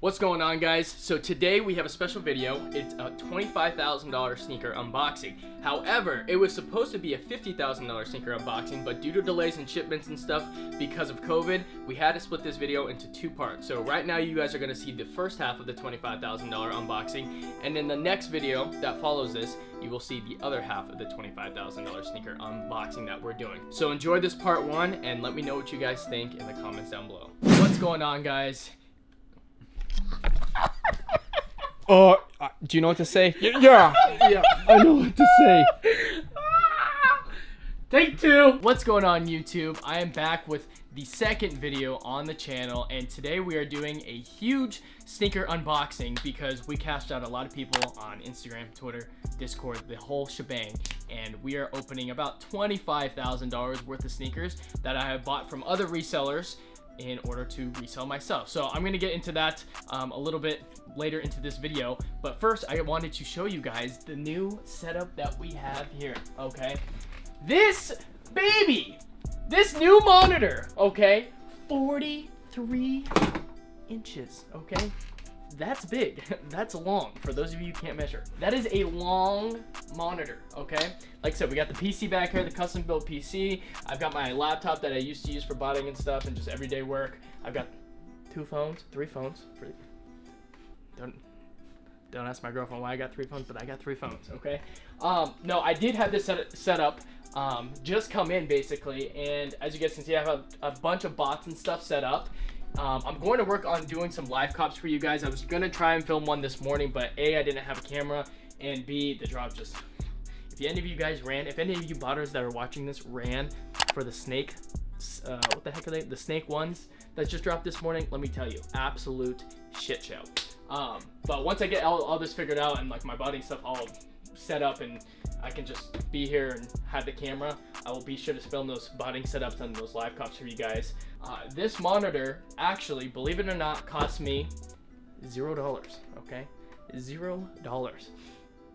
What's going on, guys? So today we have a special video. It's a $25,000 sneaker unboxing. However, it was supposed to be a $50,000 sneaker unboxing, but due to delays in shipments and stuff because of COVID, we had to split this video into two parts. So right now you guys are gonna see the first half of the $25,000 unboxing, and in the next video that follows this, you will see the other half of the $25,000 sneaker unboxing that we're doing. So enjoy this part one and let me know what you guys think in the comments down below. What's going on, guys? Do you know what to say? Yeah, I know what to say. Take two. What's going on, YouTube? I am back with the second video on the channel, and today we are doing a huge sneaker unboxing because we cashed out a lot of people on Instagram, Twitter, Discord, the whole shebang, and we are opening about $25,000 worth of sneakers that I have bought from other resellers in order to resell myself. So I'm gonna get into that a little bit later into this video, but first I wanted to show you guys the new setup that we have here. Okay, this baby, this new monitor, okay, 43 inches. Okay, that's big. That's long. For those of you who can't measure, that is a long monitor. Okay, like I said, we got the PC back here, the custom built PC. I've got my laptop that I used to use for botting and stuff and just everyday work. I've got three phones. Don't ask my girlfriend why I got three phones, but I got three phones. Okay, no, I did have this set up just come in basically, and as you guys can see, I have a bunch of bots and stuff set up. I'm going to work on doing some live cops for you guys. I was gonna try and film one this morning, but A, I didn't have a camera, and B, the drop just, if any of you guys ran, if any of you botters that are watching this ran for the snake, what the heck are they? The snake ones that just dropped this morning, let me tell you, absolute shit show. But once I get all this figured out and like my body stuff all set up and I can just be here and have the camera, I will be sure to film those botting setups and those live cops for you guys. This monitor actually, believe it or not, cost me $0. Okay, $0.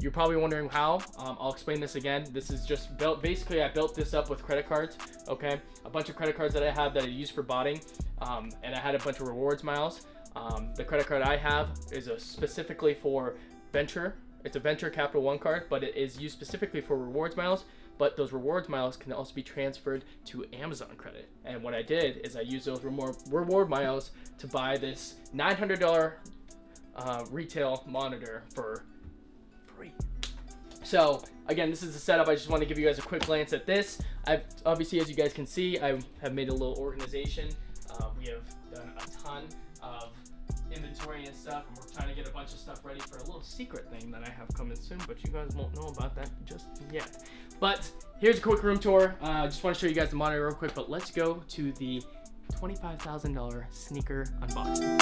You're probably wondering how. I'll explain this again. This is just built, basically I built this up with credit cards. Okay, a bunch of credit cards that I have that I use for botting, and I had a bunch of rewards miles. The credit card I have is specifically for venture. It's a venture Capital One card, but it is used specifically for rewards miles. But those rewards miles can also be transferred to Amazon credit. And what I did is I used those reward miles to buy this $900 retail monitor for free. So again, this is the setup. I just want to give you guys a quick glance at this. I've obviously, as you guys can see, I have made a little organization. We have done a ton of inventory and stuff, and we're trying to get a bunch of stuff ready for a little secret thing that I have coming soon, but you guys won't know about that just yet. But here's a quick room tour. I just want to show you guys the monitor real quick, but let's go to the $25,000 sneaker unboxing.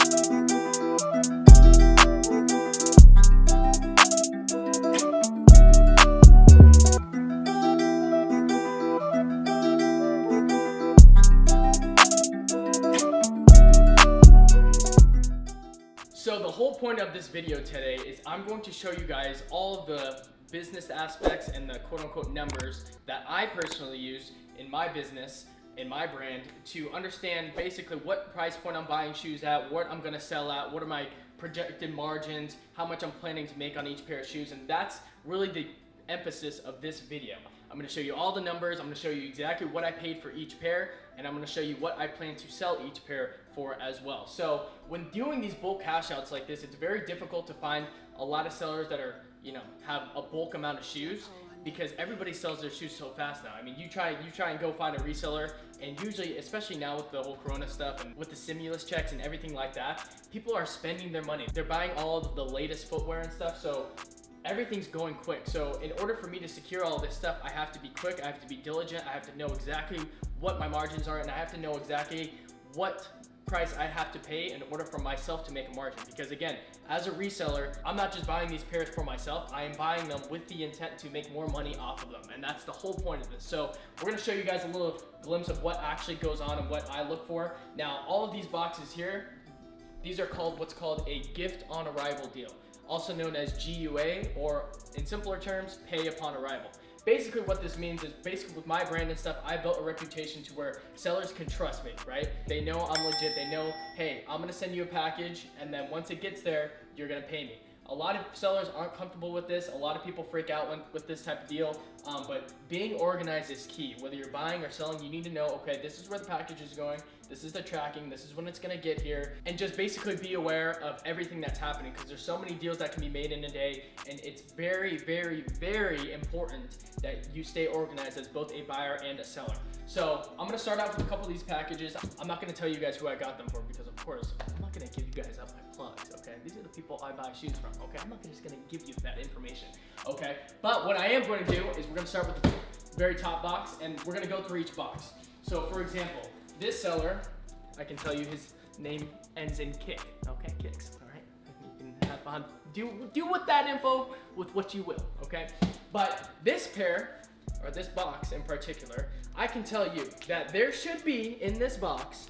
So the whole point of this video today is I'm going to show you guys all of the business aspects and the quote-unquote numbers that I personally use in my business, in my brand, to understand basically what price point I'm buying shoes at, what I'm gonna sell at, what are my projected margins, how much I'm planning to make on each pair of shoes, and that's really the emphasis of this video. I'm gonna show you all the numbers, I'm gonna show you exactly what I paid for each pair, and I'm gonna show you what I plan to sell each pair for as well. So when doing these bulk cash outs like this, it's very difficult to find a lot of sellers that are, you know, have a bulk amount of shoes, because everybody sells their shoes so fast now. I mean, you try and go find a reseller, and usually, especially now with the whole Corona stuff and with the stimulus checks and everything like that, people are spending their money. They're buying all of the latest footwear and stuff, so everything's going quick. So in order for me to secure all this stuff, I have to be quick, I have to be diligent, I have to know exactly what my margins are, and I have to know exactly what price I have to pay in order for myself to make a margin. Because again, as a reseller, I'm not just buying these pairs for myself, I am buying them with the intent to make more money off of them, and that's the whole point of this. So we're gonna show you guys a little glimpse of what actually goes on and what I look for. Now, all of these boxes here, these are called what's called a gift on arrival deal, also known as GUA, or in simpler terms, pay upon arrival. basically what this means is basically with my brand and stuff, I built a reputation to where sellers can trust me, right? They know I'm legit. They know, hey, I'm gonna send you a package, and then once it gets there, you're gonna pay me. A lot of sellers aren't comfortable with this. A lot of people freak out with this type of deal, but being organized is key. Whether you're buying or selling, you need to know, okay, this is where the package is going, this is the tracking, this is when it's gonna get here, and just basically be aware of everything that's happening, because there's so many deals that can be made in a day, and it's very, very, very important that you stay organized as both a buyer and a seller. So I'm gonna start out with a couple of these packages. I'm not gonna tell you guys who I got them for, because of course, I'm not gonna give you guys up my plugs, okay? These are the people I buy shoes from, okay? I'm not just gonna give you that information, okay? But what I am going to do is we're gonna start with the very top box, and we're gonna go through each box. So for example, this seller, I can tell you his name ends in Kick, okay? Kicks, all right? You can have fun. Do with that info with what you will, okay? But this pair, or this box in particular, I can tell you that there should be in this box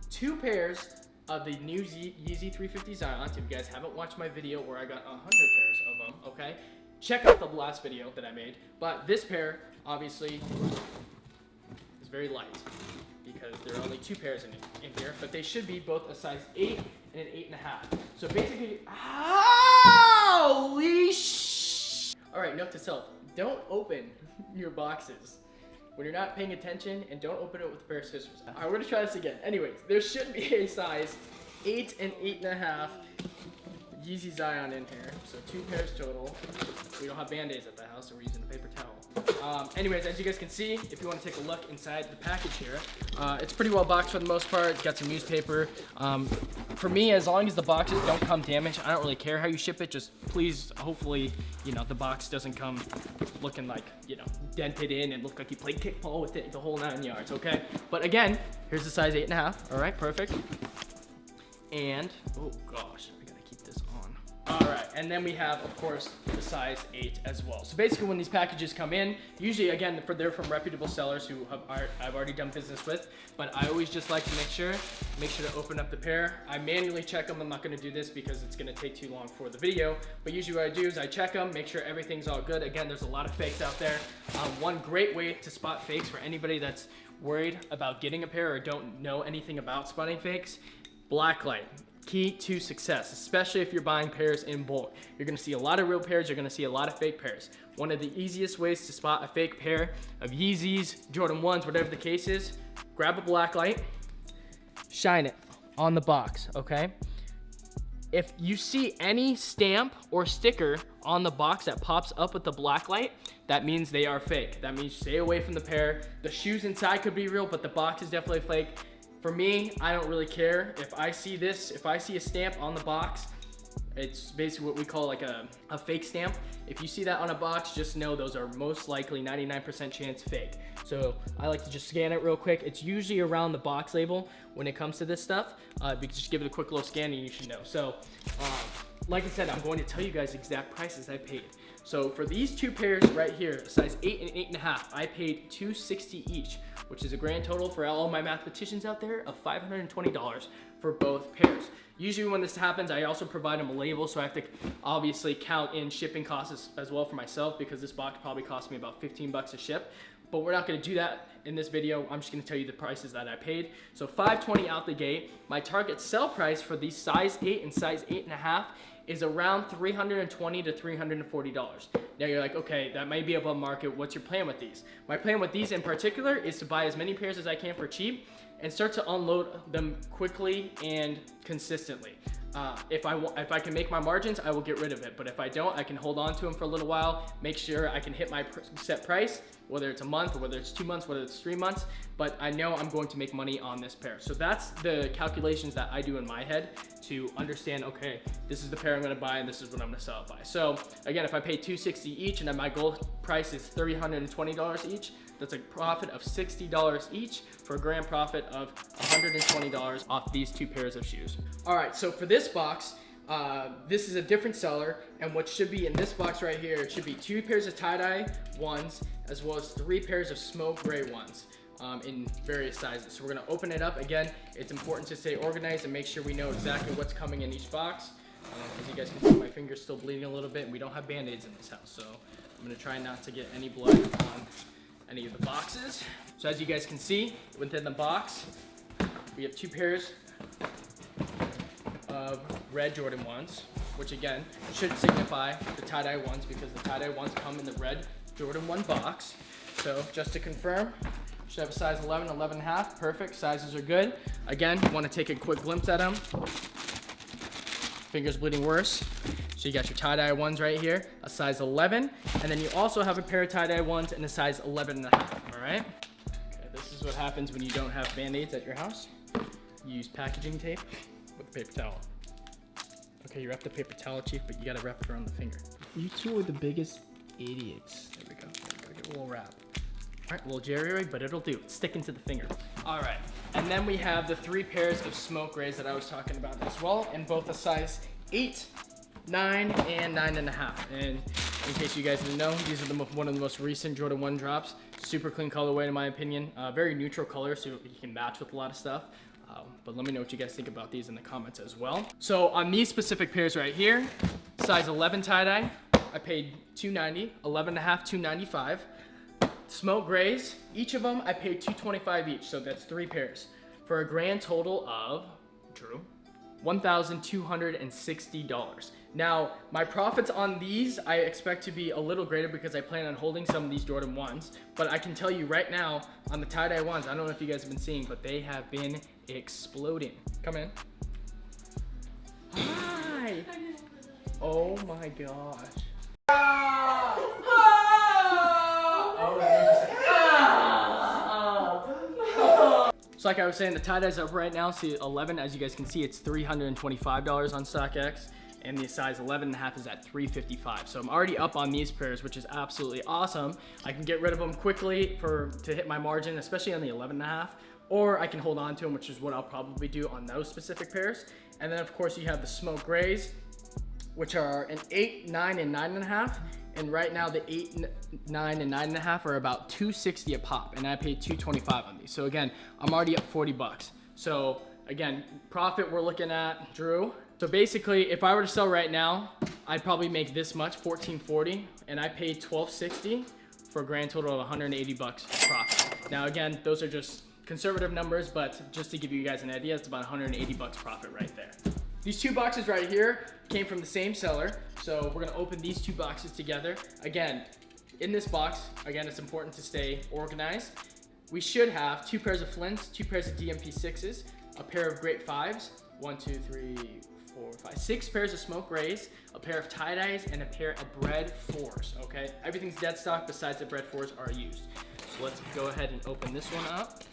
2 pairs of the new Yeezy 350 Zions. If you guys haven't watched my video where I got 100 pairs of them, okay? Check out the last video that I made. But this pair, obviously, is very light because there are only 2 pairs in here, but they should be both a size 8 and an 8.5. So basically, holy sh! All right, note to self, don't open your boxes when you're not paying attention, and don't open it with a pair of scissors. All right, we're gonna try this again. Anyways, there should be a size 8 and 8.5 Yeezy Zion in here. So 2 pairs total. We don't have Band-Aids at the house, so we're using a paper towel. Anyways, as you guys can see, if you want to take a look inside the package here, it's pretty well boxed for the most part. Got some newspaper. For me, as long as the boxes don't come damaged, I don't really care how you ship it. Just please, hopefully, you know, the box doesn't come looking like, you know, dented in and look like you played kickball with it the whole 9 yards, okay? But again, here's the size 8.5. All right, perfect. And, oh gosh, I gotta keep this on. All right, and then we have, of course, the size 8 as well. So basically when these packages come in, usually, again, they're from reputable sellers who I've already done business with, but I always just like to make sure to open up the pair. I manually check them. I'm not gonna do this because it's gonna take too long for the video, but usually what I do is I check them, make sure everything's all good. Again, there's a lot of fakes out there. One great way to spot fakes for anybody that's worried about getting a pair or don't know anything about spotting fakes, blacklight. Key to success, especially if you're buying pairs in bulk. You're gonna see a lot of real pairs, you're gonna see a lot of fake pairs. One of the easiest ways to spot a fake pair of Yeezys, Jordan 1s, whatever the case is, grab a black light, shine it on the box, okay? If you see any stamp or sticker on the box that pops up with the black light, that means they are fake. That means stay away from the pair. The shoes inside could be real, but the box is definitely fake. For me, I don't really care. If I see this, if I see a stamp on the box, it's basically what we call like a fake stamp. If you see that on a box, just know those are most likely 99% chance fake. So I like to just scan it real quick. It's usually around the box label when it comes to this stuff. You can just give it a quick little scan and you should know. So like I said, I'm going to tell you guys exact prices I paid. So for these 2 pairs right here, size 8 and 8.5, I paid $260 each, which is a grand total for all my mathematicians out there of $520 for both pairs. Usually when this happens, I also provide them a label, so I have to obviously count in shipping costs as well for myself, because this box probably cost me about 15 bucks to ship. But we're not gonna do that in this video. I'm just gonna tell you the prices that I paid. So $520 out the gate. My target sell price for these size 8 and size 8.5 is around $320 to $340. Now you're like, okay, that might be above market. What's your plan with these? My plan with these in particular is to buy as many pairs as I can for cheap and start to unload them quickly and consistently. If I can make my margins, I will get rid of it. But if I don't, I can hold on to them for a little while, make sure I can hit my set price, whether it's a month or whether it's 2 months, whether it's 3 months, but I know I'm going to make money on this pair. So that's the calculations that I do in my head to understand, okay, this is the pair I'm gonna buy and this is what I'm gonna sell it by. So again, if I pay $260 each and then my goal price is $320 each, that's a profit of $60 each for a grand profit of $120 off these 2 pairs of shoes. All right, so for this box, this is a different seller, and what should be in this box right here, it should be 2 pairs of tie-dye ones, as well as 3 pairs of smoke gray ones in various sizes. So we're gonna open it up. Again, it's important to stay organized and make sure we know exactly what's coming in each box. As you guys can see, my finger's still bleeding a little bit, and we don't have Band-Aids in this house, so I'm gonna try not to get any blood on any of the boxes. So as you guys can see, within the box, we have 2 pairs of red Jordan 1s, which again, should signify the tie-dye ones because the tie-dye ones come in the red Jordan 1 box. So just to confirm, should have a size 11, 11.5, perfect, sizes are good. Again, want to take a quick glimpse at them. Fingers bleeding worse. So you got your tie-dye ones right here, a size 11, and then you also have a pair of tie-dye ones in a size 11.5, all right? Okay, this is what happens when you don't have Band-Aids at your house. You use packaging tape with a paper towel. Okay, you wrap the paper towel, Chief, but you gotta wrap it around the finger. You two are the biggest idiots. There we go. Get a little wrap. All right, a little jerry rig, but it'll do. It's sticking to the finger. All right, and then we have the 3 pairs of smoke rays that I was talking about as well, in both a size 8, 9, and 9.5. And in case you guys didn't know, these are one of the most recent Jordan 1 drops. Super clean colorway in my opinion. Very neutral color, so you can match with a lot of stuff. But let me know what you guys think about these in the comments as well. So on these specific pairs right here, size 11 tie-dye, I paid $290, 11.5, $295. Smoke grays, each of them I paid $225 each, so that's 3 pairs for a grand total of, Drew, $1,260. Now, my profits on these I expect to be a little greater because I plan on holding some of these Jordan 1s, but I can tell you right now on the tie-dye ones, I don't know if you guys have been seeing, but they have been exploding. Come in. Hi. Oh my gosh. So like I was saying, the tie-dye's up right now, see 11, as you guys can see, it's $325 on StockX, and the size 11.5 is at $355. So I'm already up on these pairs, which is absolutely awesome. I can get rid of them quickly to hit my margin, especially on the 11.5, or I can hold on to them, which is what I'll probably do on those specific pairs. And then of course you have the smoke grays, which are an 8, 9, and 9.5. And right now the 8, 9, and 9.5 are about $260 a pop, and I paid $225 on these. So again, I'm already up 40 bucks. So again, profit we're looking at, Drew. So basically, if I were to sell right now, I'd probably make this much, $1440, and I paid $1260 for a grand total of 180 bucks profit. Now again, those are just conservative numbers, but just to give you guys an idea, it's about 180 bucks profit right there. These 2 boxes right here came from the same seller, so we're gonna open these 2 boxes together. Again, in this box, again, it's important to stay organized. We should have 2 pairs of Flints, 2 pairs of DMP6s, a pair of Great 5s, 1, 2, 3, 4, 5, 6 pairs of smoke grays, a pair of tie-dyes, and a pair of bread 4s, okay? Everything's dead stock besides the bread 4s are used. So let's go ahead and open this one up.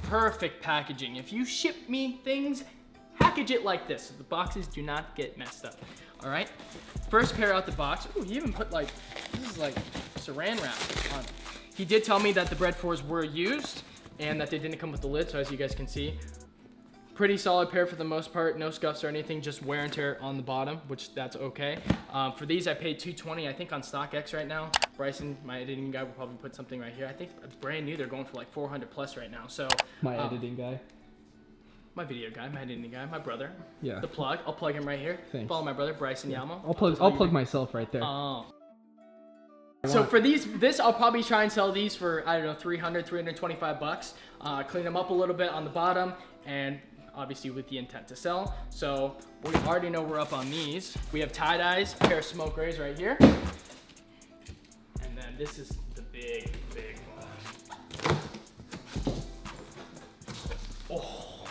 Perfect packaging. If you ship me things, package it like this so the boxes do not get messed up. All right, first pair out the box. Ooh, he even put like, this is like saran wrap on it. He did tell me that the bread 4s were used and that they didn't come with the lid, so as you guys can see, pretty solid pair for the most part, no scuffs or anything, just wear and tear on the bottom, which that's okay. For these I paid $220, I think on StockX right now. Bryson, my editing guy, will probably put something right here. I think it's brand new, they're going for like 400 plus right now. So my editing guy. My video guy, my editing guy, my brother. Yeah. The plug, I'll plug him right here. Thanks. Follow my brother, Bryson Yamo. I'll plug myself right there. So for this I'll probably try and sell these for, I don't know, 325 bucks. Clean them up a little bit on the bottom, and obviously with the intent to sell. So we already know we're up on these. We have tie-dyes, a pair of smoke grays right here. And then this is the big box. Oh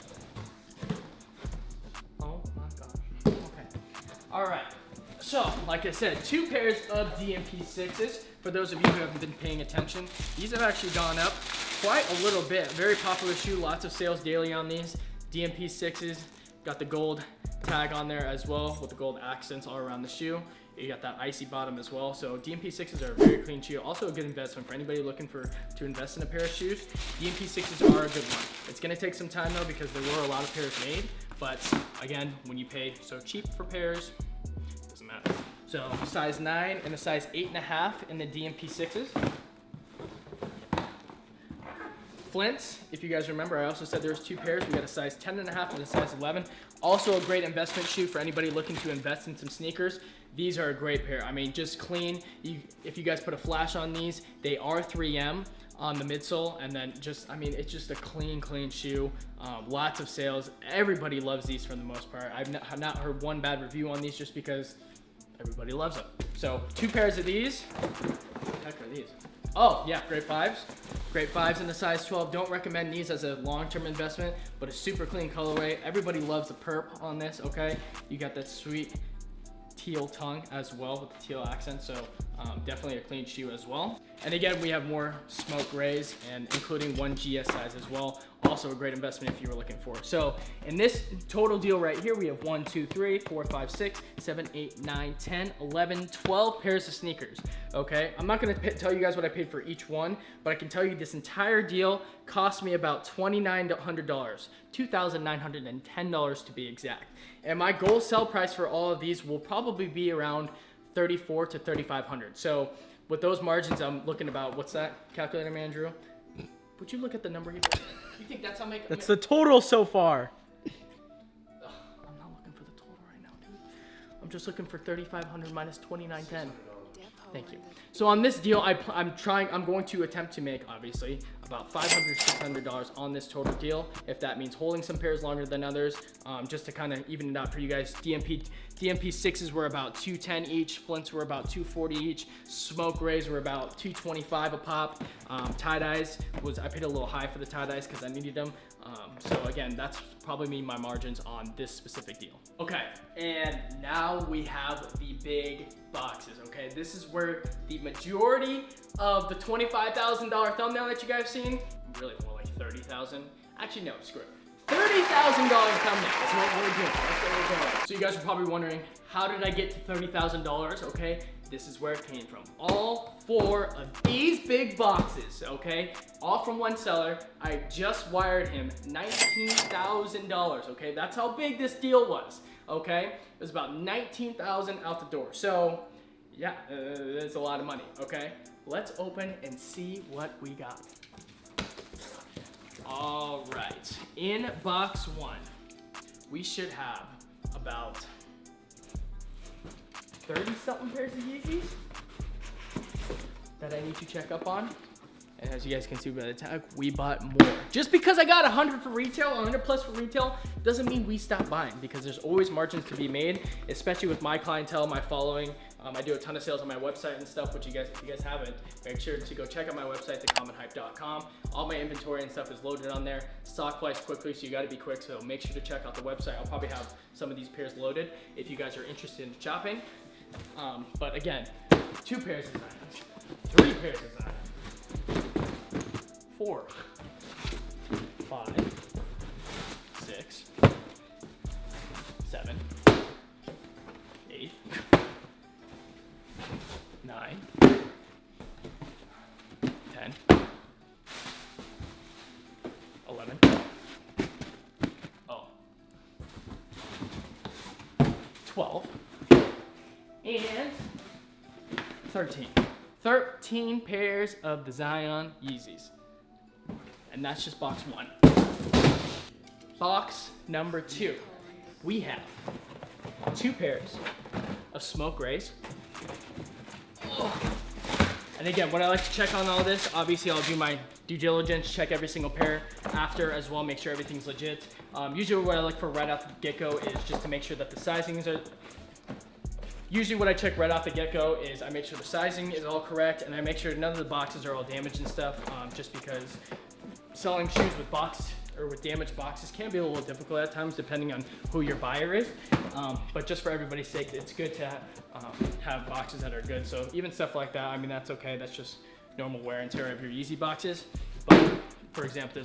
my gosh. Okay. All right. So, like I said, 2 pairs of DMP6s. For those of you who haven't been paying attention, these have actually gone up quite a little bit. Very popular shoe, lots of sales daily on these. DMP6s, got the gold tag on there as well with the gold accents all around the shoe. You got that icy bottom as well. So DMP6s are a very clean shoe. Also a good investment for anybody looking to invest in a pair of shoes. DMP6s are a good one. It's gonna take some time though because there were a lot of pairs made. But again, when you pay so cheap for pairs, it doesn't matter. So size 9 and a size 8.5 in the DMP6s. Flints, if you guys remember, I also said there's 2 pairs. We got a size 10.5 and a size 11. Also a great investment shoe for anybody looking to invest in some sneakers. These are a great pair. I mean, just clean. If you guys put a flash on these, they are 3M on the midsole, and then just, I mean, it's just a clean shoe. Lots of sales. Everybody loves these for the most part. I've not heard one bad review on these just because everybody loves them. So 2 pairs of these. What the heck are these? Oh yeah, grade 5s. Grade 5s in the size 12. Don't recommend these as a long-term investment, but a super clean colorway. Everybody loves the perp on this, okay? You got that sweet teal tongue as well with the teal accent, so definitely a clean shoe as well. And again, we have more smoke grays, and including 1 GS size as well. Also a great investment if you were looking for. So in this total deal right here, we have 1, 2, 3, 4, 5, 6, 7, 8, 9, 10, 11, 12 pairs of sneakers, okay? I'm not gonna tell you guys what I paid for each one, but I can tell you this entire deal cost me about $2,900, $2,910 to be exact. And my goal sell price for all of these will probably be around $3,400 to $3,500. So with those margins, I'm looking about, what's that calculator, man, Drew? Would you look at the number here? You think that's how make? That's the total so far. I'm not looking for the total right now, dude. I'm just looking for 3,500 minus 2,910. Thank you. So on this deal, I'm going to attempt to make, obviously, about $500, $600 on this total deal. If that means holding some pairs longer than others, just to kind of even it out for you guys. DMP 6s were about $210 each. Flints were about $240 each. Smoke rays were about $225 a pop. Tie-dyes I paid a little high for the tie-dyes because I needed them. So again, that's probably my margins on this specific deal. Okay, and now we have the big boxes, okay? This is where the majority of the $25,000 thumbnail that you guys have seen, really more like 30,000. Actually, no, screw it. $30,000 thumbnail, that's what we're doing, that's what we're doing. So you guys are probably wondering, how did I get to $30,000, okay? This is where it came from. All 4 of these big boxes, okay? All from one seller. I just wired him $19,000, okay? That's how big this deal was, okay? It was about $19,000 out the door. So, yeah, it's a lot of money, okay? Let's open and see what we got. All right, in box 1, we should have about 30-something pairs of Yeezys that I need to check up on. And as you guys can see by the tag, we bought more. Just because I got 100 for retail, 100 plus for retail, doesn't mean we stop buying, because there's always margins to be made, especially with my clientele, my following. I do a ton of sales on my website and stuff, which if you guys haven't, make sure to go check out my website, thecommonhype.com. All my inventory and stuff is loaded on there. Stock flies quickly, so you gotta be quick, so make sure to check out the website. I'll probably have some of these pairs loaded if you guys are interested in shopping. But again, 2 pairs of Zions, 3 pairs of Zions, 4, 5, 6, 7, 8, 9, 10, 11, 12, and 13. 13 pairs of the Zion Yeezys. And that's just box 1. Box number 2. We have 2 pairs of smoke rays. And again, when I like to check on all this, obviously I'll do my due diligence, check every single pair after as well, make sure everything's legit. Usually what I look for right off the get-go is just to make sure that the sizings are... Usually what I check right off the get-go is I make sure the sizing is all correct, and I make sure none of the boxes are all damaged and stuff, just because selling shoes with boxed or with damaged boxes can be a little difficult at times depending on who your buyer is. But just for everybody's sake, it's good to have boxes that are good. So even stuff like that, I mean, that's okay. That's just normal wear and tear of your Yeezy boxes. But for example,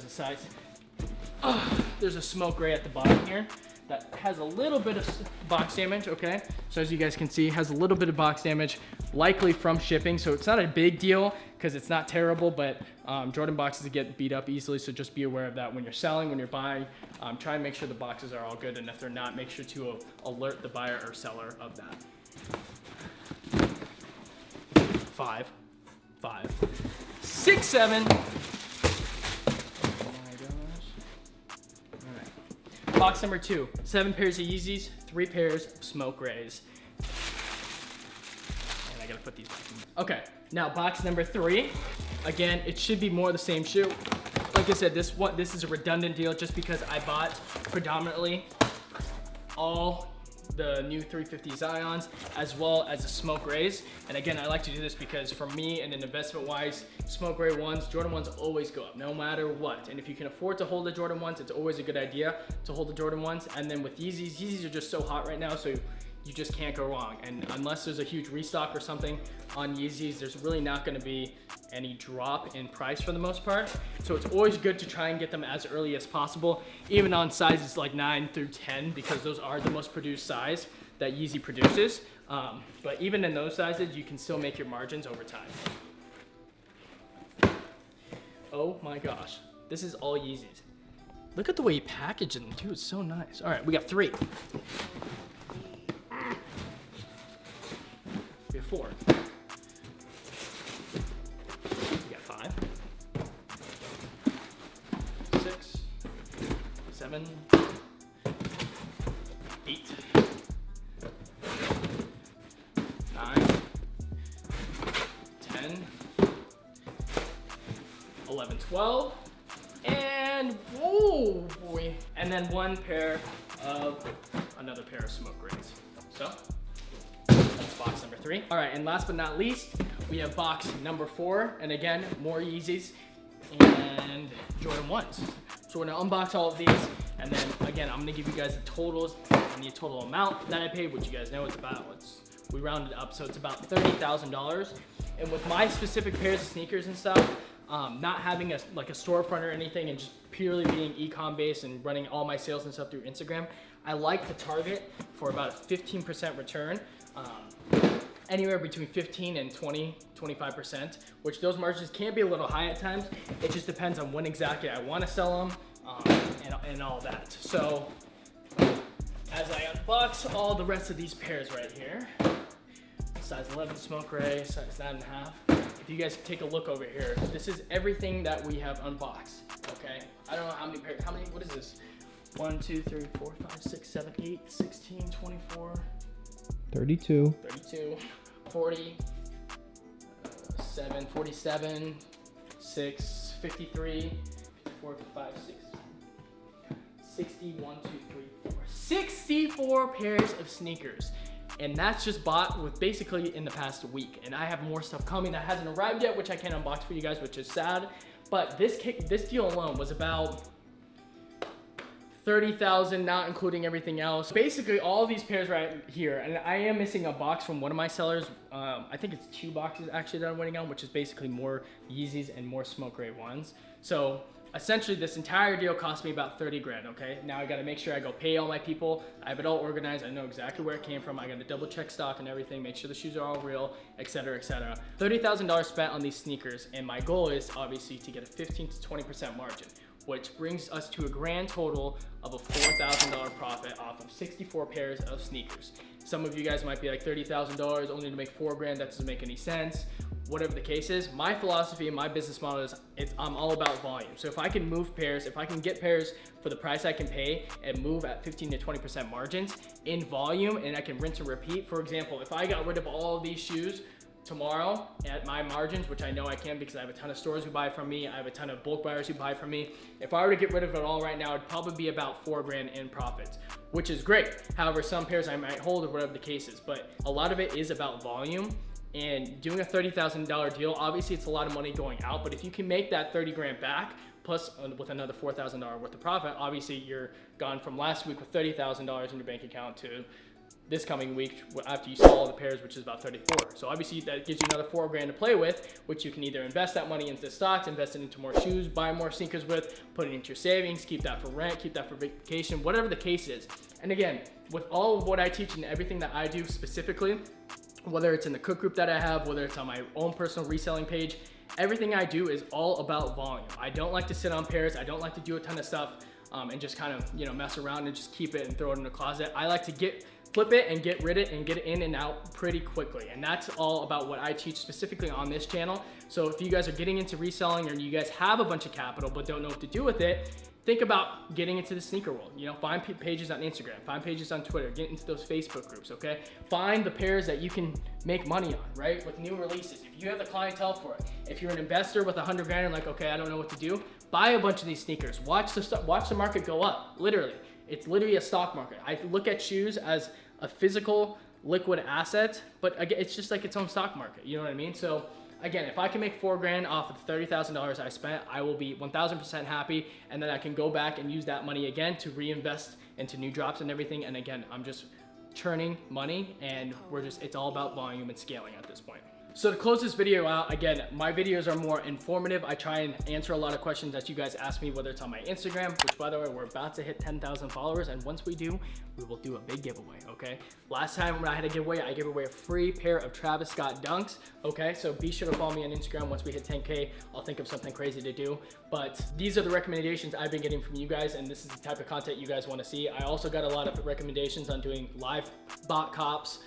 there's a smoke gray at the bottom here that has a little bit of box damage, okay? So as you guys can see, has a little bit of box damage, likely from shipping. So it's not a big deal because it's not terrible, but Jordan boxes get beat up easily. So just be aware of that when you're selling, when you're buying. Try and make sure the boxes are all good. And if they're not, make sure to alert the buyer or seller of that. 5, 6, 7, box number 2, 7 pairs of Yeezys, 3 pairs of Smoke Rays. And I gotta put these back in. Okay, now box number 3. Again, it should be more of the same shoe. Like I said, this is a redundant deal just because I bought predominantly all the new 350 Zions as well as the Smoke Rays. And again, I like to do this because for me and an investment wise, Smoke Ray ones, Jordan ones always go up no matter what. And if you can afford to hold the Jordan ones, it's always a good idea to hold the Jordan ones. And then with Yeezys, Yeezys are just so hot right now, so you just can't go wrong. And unless there's a huge restock or something on Yeezys, there's really not gonna be any drop in price for the most part. So it's always good to try and get them as early as possible, even on sizes like 9 through 10, because those are the most produced size that Yeezy produces. But even in those sizes, you can still make your margins over time. Oh my gosh, this is all Yeezys. Look at the way he packaged them too, it's so nice. All right, we got 3. We have 4. We got 5. 6. 7. 8. 9. 10. 11, 12. And, oh boy. And then 1 pair of, another pair of Smoke Rays. So, that's box number 3. All right, and last but not least, we have box number 4. And again, more Yeezys and Jordan 1s. So we're gonna unbox all of these. And then again, I'm gonna give you guys the totals and the total amount that I paid, which you guys know it's about, we rounded up, so it's about $30,000. And with my specific pairs of sneakers and stuff, not having a storefront or anything and just purely being e-com based and running all my sales and stuff through Instagram, I like to target for about a 15% return, anywhere between 15 and 25%, which those margins can be a little high at times. It just depends on when exactly I want to sell them and all that. So as I unbox all the rest of these pairs right here, size 11 Smoke Ray, size 9.5. If you guys take a look over here, this is everything that we have unboxed, okay? I don't know how many pairs, what is this? 1, 2, 3, 4, 5, 6, 7, 8, 16, 24, 32, 40, 7, 47, 6, 53, 54, 55, 60, 1, 2, 3, 4. 64 pairs of sneakers. And that's just bought with basically in the past week. And I have more stuff coming that hasn't arrived yet, which I can't unbox for you guys, which is sad. But this deal alone was about $30,000, not including everything else. Basically, all these pairs right here, and I am missing a box from one of my sellers. I think it's 2 boxes actually that I'm waiting on, which is basically more Yeezys and more Smoke Ray ones. So essentially, this entire deal cost me about 30 grand, okay? Now I gotta make sure I go pay all my people. I have it all organized. I know exactly where it came from. I gotta double check stock and everything, make sure the shoes are all real, etc., etc. $30,000 spent on these sneakers, and my goal is obviously to get a 15 to 20% margin, which brings us to a grand total of a $4,000 profit off of 64 pairs of sneakers. Some of you guys might be like, $30,000 only to make 4 grand, that doesn't make any sense. Whatever the case is, my philosophy and my business model is I'm all about volume. So if I can move pairs, if I can get pairs for the price I can pay and move at 15 to 20% margins in volume, and I can rinse and repeat. For example, if I got rid of all of these shoes tomorrow at my margins, which I know I can because I have a ton of stores who buy from me, I have a ton of bulk buyers who buy from me. If I were to get rid of it all right now, it'd probably be about 4 grand in profits, which is great. However, some pairs I might hold or whatever the case is, but a lot of it is about volume. And doing a $30,000 deal, obviously it's a lot of money going out, but if you can make that 30 grand back, plus with another $4,000 worth of profit, obviously you're gone from last week with $30,000 in your bank account to this coming week after you sell all the pairs, which is about 34. So obviously that gives you another 4 grand to play with, which you can either invest that money into stocks, invest it into more shoes, buy more sneakers with, put it into your savings, keep that for rent, keep that for vacation, whatever the case is. And again, with all of what I teach and everything that I do specifically, whether it's in the cook group that I have, whether it's on my own personal reselling page, everything I do is all about volume. I don't like to sit on pairs. I don't like to do a ton of stuff and just kind of, mess around and just keep it and throw it in the closet. I like to flip it and get rid of it and get it in and out pretty quickly. And that's all about what I teach specifically on this channel. So if you guys are getting into reselling or you guys have a bunch of capital but don't know what to do with it, think about getting into the sneaker world. You know, find pages on Instagram, find pages on Twitter, get into those Facebook groups, okay? Find the pairs that you can make money on, right? With new releases. If you have the clientele for it, if you're an investor with 100 grand and like, okay, I don't know what to do, buy a bunch of these sneakers. Watch the market go up, literally. It's literally a stock market. I look at shoes as a physical liquid asset, but again, it's just like its own stock market. You know what I mean? So again, if I can make $4 grand off of the $30,000 I spent, I will be 1000% happy, and then I can go back and use that money again to reinvest into new drops and everything. And again, I'm just churning money, and it's all about volume and scaling at this point. So to close this video out, again, my videos are more informative. I try and answer a lot of questions that you guys ask me, whether it's on my Instagram, which by the way, we're about to hit 10,000 followers. And once we do, we will do a big giveaway, okay? Last time when I had a giveaway, I gave away a free pair of Travis Scott Dunks, okay? So be sure to follow me on Instagram. Once we hit 10K, I'll think of something crazy to do. But these are the recommendations I've been getting from you guys, and this is the type of content you guys wanna see. I also got a lot of recommendations on doing live bot cops,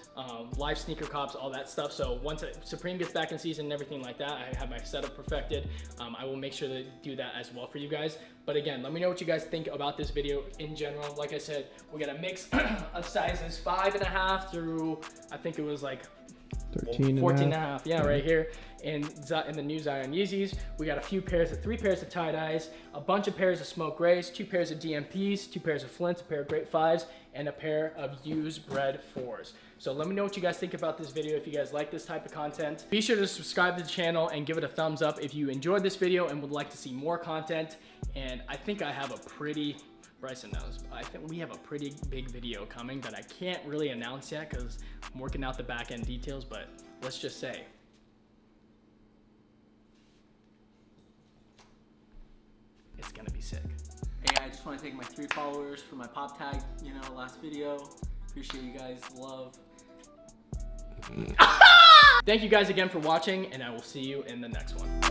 live sneaker cops, all that stuff. So once Supreme gets back in season and everything like that, I have my setup perfected. I will make sure to do that as well for you guys. But again, let me know what you guys think about this video in general. Like I said, we got a mix of sizes 5.5 through, I think it was like 14.5. Yeah, right here. In the new Zion Yeezys, we got three pairs of tie-dyes, a bunch of pairs of smoke grays, 2 pairs of DMPs, 2 pairs of Flints, a pair of Great 5s, and a pair of used Bred 4s. So let me know what you guys think about this video. If you guys like this type of content, be sure to subscribe to the channel and give it a thumbs up if you enjoyed this video and would like to see more content. And I think I have a pretty, Bryson knows, I think we have a pretty big video coming that I can't really announce yet because I'm working out the back end details, but let's just say it's gonna be sick. Hey, I just want to thank my 3 followers for my pop tag, you know, last video. Appreciate you guys' love. Thank you guys again for watching, and I will see you in the next one.